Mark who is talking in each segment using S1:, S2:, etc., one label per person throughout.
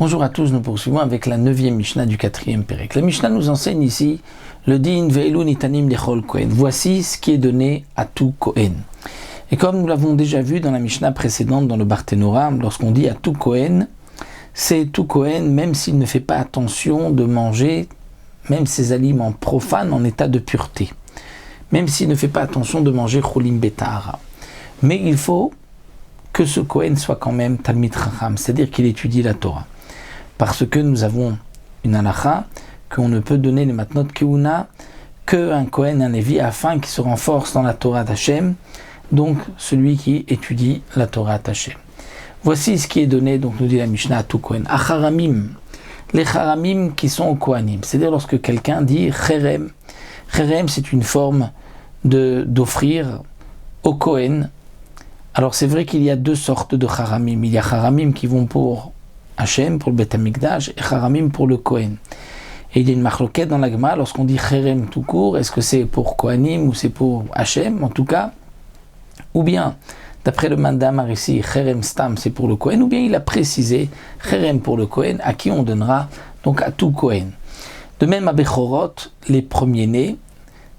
S1: Bonjour à tous, nous poursuivons avec la 9e Mishnah du 4e Pérec. La Mishnah nous enseigne ici le din ve'elu nitanim lechol kohen. Voici ce qui est donné à tout kohen. Et comme nous l'avons déjà vu dans la Mishnah précédente dans le Barthénora, lorsqu'on dit à tout kohen, c'est tout kohen même s'il ne fait pas attention de manger même ses aliments profanes en état de pureté. Même s'il ne fait pas attention de manger cholim betahara. Mais il faut que ce kohen soit quand même talmid chacham, c'est-à-dire qu'il étudie la Torah. Parce que nous avons une halakha qu'on ne peut donner les matnot keuna qu'un kohen, un lévi, afin qu'il se renforce dans la Torah d'Hachem, donc celui qui étudie la Torah d'Hachem. Voici ce qui est donné, donc nous dit la Mishnah, à tout kohen. Acharamim, les charamim qui sont au kohanim, c'est-à-dire lorsque quelqu'un dit cherem. Cherem, c'est une forme d'offrir au kohen. Alors c'est vrai qu'il y a deux sortes de charamim. Il y a charamim qui vont pour Hachem, pour le Beth Amikdash, et charamim pour le Kohen. Et il y a une marloquette dans la Gemara, lorsqu'on dit cherem tout court, est-ce que c'est pour Kohanim ou c'est pour Hachem, en tout cas, ou bien, d'après le Mandamar ici, cherem stam, c'est pour le Kohen, ou bien il a précisé cherem pour le Kohen, à qui on donnera, donc à tout Kohen. De même à Bechorot, les premiers-nés,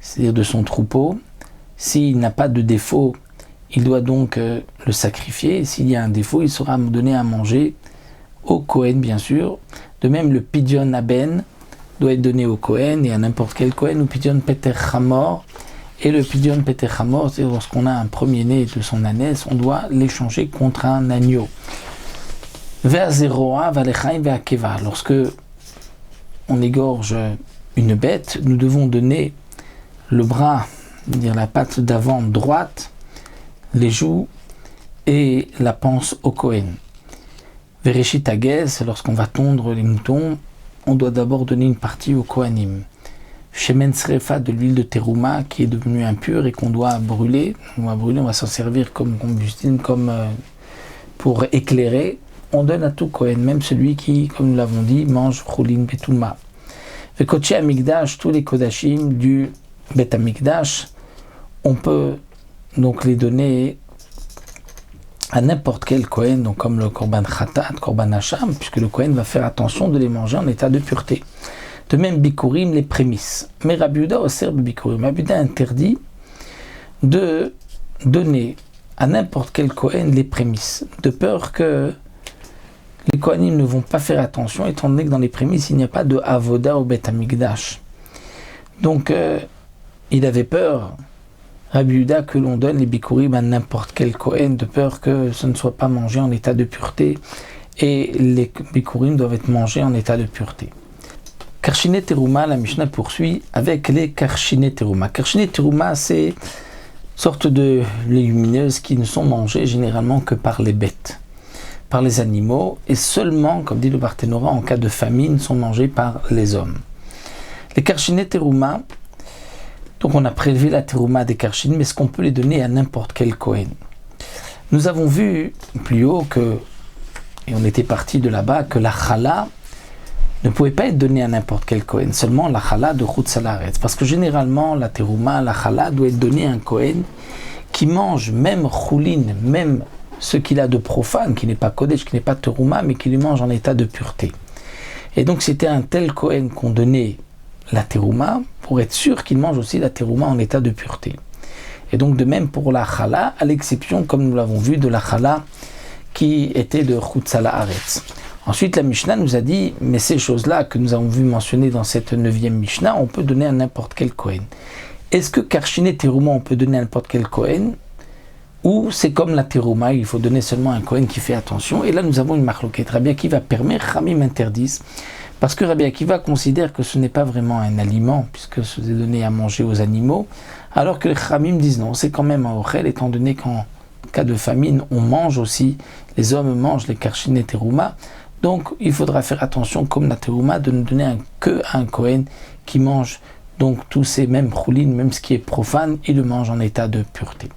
S1: c'est-à-dire de son troupeau, s'il n'a pas de défaut, il doit donc le sacrifier. S'il y a un défaut, il sera donné à manger au Kohen, bien sûr. De même, le Pidyon Aben doit être donné au Kohen et à n'importe quel Kohen, ou Pidyon Peter Chamor. Et le Pidyon Peter Chamor, c'est lorsqu'on a un premier-né de son ânesse, on doit l'échanger contre un agneau. Ve'azeroa valechaim ve'akeva. Lorsque on égorge une bête, nous devons donner le bras, c'est-à-dire la patte d'avant droite, les joues et la panse au Kohen. Vereshit Agez, lorsqu'on va tondre les moutons, on doit d'abord donner une partie au Kohanim. Shemen Srefa, de l'huile de terouma qui est devenue impure et qu'on doit brûler. On va s'en servir comme combustible, comme pour éclairer. On donne à tout Kohen, même celui qui, comme nous l'avons dit, mange choulin betuma. Vekoche Amikdash, tous les kodashim du Bet Amikdash, on peut donc les donner à n'importe quel Kohen, donc comme le Korban Khatat, Korban Hacham, puisque le Kohen va faire attention de les manger en état de pureté. De même, Bikurim, les prémices. Mais Rabbi Yehuda osser Bikurim. Rabbi Yehuda interdit de donner à n'importe quel Kohen les prémices, de peur que les Kohanim ne vont pas faire attention, étant donné que dans les prémices, il n'y a pas de Avoda au Bet Amikdash. Donc, il avait peur, Rabbi Yehuda, que l'on donne les bikurim à n'importe quel Kohen, de peur que ce ne soit pas mangé en état de pureté, et les bikurim doivent être mangés en état de pureté. Karshine Teruma, la Mishnah poursuit avec les Karshine Teruma. Karshine Teruma, c'est une sorte de légumineuses qui ne sont mangées généralement que par les bêtes, par les animaux, et seulement, comme dit le Barthénora, en cas de famine, sont mangées par les hommes. Les Karshine Teruma, donc on a prélevé la terouma des karchines, mais est-ce qu'on peut les donner à n'importe quel Kohen? Nous avons vu plus haut que, et on était parti de là-bas, que la chala ne pouvait pas être donnée à n'importe quel Kohen, seulement la chala de Chutz La'aretz. Parce que généralement, la terouma, la chala doit être donnée à un Kohen qui mange même choulin, même ce qu'il a de profane, qui n'est pas kodesh, qui n'est pas terouma, mais qui lui mange en état de pureté. Et donc c'était un tel Kohen qu'on donnait la terouma, pour être sûr qu'il mange aussi la terouma en état de pureté. Et donc de même pour la chala, à l'exception, comme nous l'avons vu, de la chala qui était de Chutz La'aretz. Ensuite, la Mishnah nous a dit, mais ces choses-là que nous avons vu mentionner dans cette 9e Mishnah, on peut donner à n'importe quel Kohen. Est-ce que Karshine Terouma, on peut donner à n'importe quel Kohen? Ou c'est comme la terouma, il faut donner seulement à un Kohen qui fait attention? Et là, nous avons une marloquette. Rabbi Akiva permet, Khamim interdisent, parce que Rabbi Akiva considère que ce n'est pas vraiment un aliment, puisque c'est donné à manger aux animaux, alors que les Khamim disent non, c'est quand même un ochel, étant donné qu'en cas de famine, on mange aussi, les hommes mangent les karchine et terouma, donc il faudra faire attention, comme la terouma, de ne donner que à un Kohen qui mange donc tous ces mêmes choulines, même ce qui est profane, il le mange en état de pureté.